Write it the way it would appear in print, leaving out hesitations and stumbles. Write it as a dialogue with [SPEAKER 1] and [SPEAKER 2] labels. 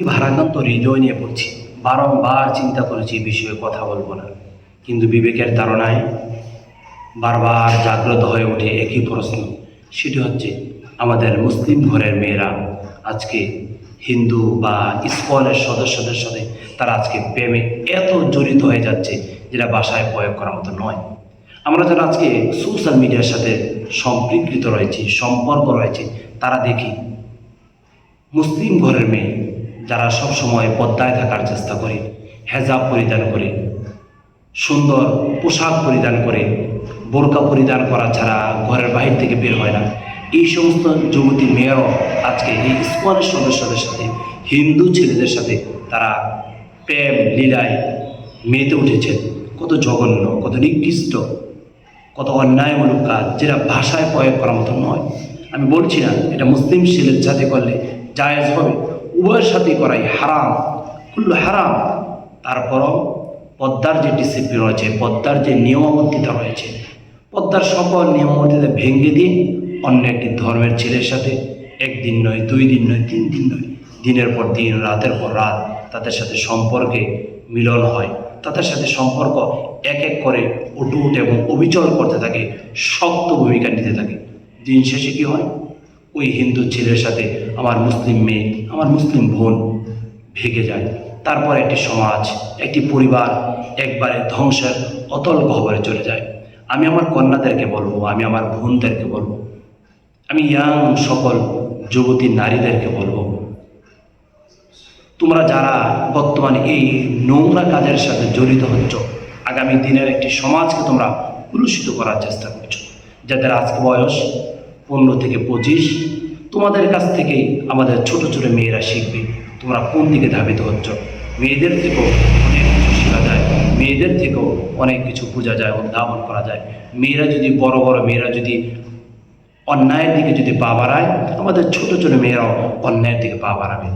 [SPEAKER 1] ভারাক্রান্ত হৃদয় নিয়ে পড়ছি, বারংবার চিন্তা করেছি এই বিষয়ে কথা বলবো না, কিন্তু বিবেকের তাড়নায় বারবার জাগ্রত হয়ে ওঠে একই প্রশ্ন। সেটি হচ্ছে, আমাদের মুসলিম ঘরের মেয়েরা আজকে হিন্দু বা ইসকনের সদস্যদের সাথে তারা আজকে প্রেমে এত জড়িত হয়ে যাচ্ছে, যেটা ভাষায় প্রয়োগ করার মতো নয়। আমরা যারা আজকে সোশ্যাল মিডিয়ার সাথে সম্পৃক্ত রয়েছি, সম্পর্ক রয়েছে, তারা দেখি মুসলিম ঘরের মেয়ে যারা সব সময় পর্দায় থাকার চেষ্টা করে, হেজাব পরিধান করে, সুন্দর পোশাক পরিধান করে, বোরকা পরিধান করা ছাড়া ঘরের বাহির থেকে বের হয় না, এই সমস্ত যুবতী মেয়েরাও আজকে এই ইসকনের সদস্যদের সাথে, হিন্দু ছেলেদের সাথে তারা প্রেম লীলায় মেতে উঠেছেন। কত জঘন্য, কত নিকৃষ্ট, কত অন্যায়মূলক কাজ, যেটা ভাষায় প্রয়োগ করার মতো নয়। আমি বলছি না এটা মুসলিম ছেলের সাথে করলে জায়েজ হবে, উভয়ের সাথেই করাই হারাম, কুল্লু হারাম। তারপরও পদ্মার যে ডিসিপ্লিন রয়েছে, পদ্মার যে নিয়মাবর্তিতা রয়েছে, পদ্মার সকল নিয়মাবর্তিতা ভেঙে দিয়ে অন্য একটি ধর্মের ছেলের সাথে একদিন নয়, 2 দিন নয়, 3 দিন নয়, দিনের পর দিন, রাতের পর রাত তাদের সাথে সম্পর্কে মিলন হয়, তাদের সাথে সম্পর্ক এক এক করে অটুট এবং অবিচল করতে থাকে, শক্ত ভূমিকা নিতে থাকে। দিন শেষে কী হয়? ওই হিন্দু ছেলের সাথে আমার মুসলিম মেয়ে, আমার মুসলিম বোন ভেগে যায়। তারপর একটি সমাজ, একটি পরিবার একবারে ধ্বংসের অতল গহ্বরে চলে যায়। আমি আমার কন্যাদেরকে বলবো, আমি আমার বোনদেরকে বলবো, আমি ইয়াং সকল যুবতী নারীদেরকে বলবো, তোমরা যারা বর্তমানে এই নোংরা কাজের সাথে জড়িত হচ্ছ, আগামী দিনের একটি সমাজকে তোমরা কলুষিত করার চেষ্টা করছো, যাদের আজকে বয়স 15 থেকে 25, তোমাদের কাছ থেকেই আমাদের ছোট ছোট মেয়েরা শিখবে তোমরা কোন দিকে ধাবিত হচ্ছ। মেয়েদের থেকেও অনেক কিছু শেখা যায়, মেয়েদের থেকেও অনেক কিছু বোঝা যায়, অনুধাবন করা যায়। মেয়েরা যদি বড় বড় মেয়েরা যদি অন্যায়ের দিকে যদি পা বাড়ায়, আমাদের ছোট ছোট মেয়েরাও অন্যায়ের দিকে পা বাড়াবে।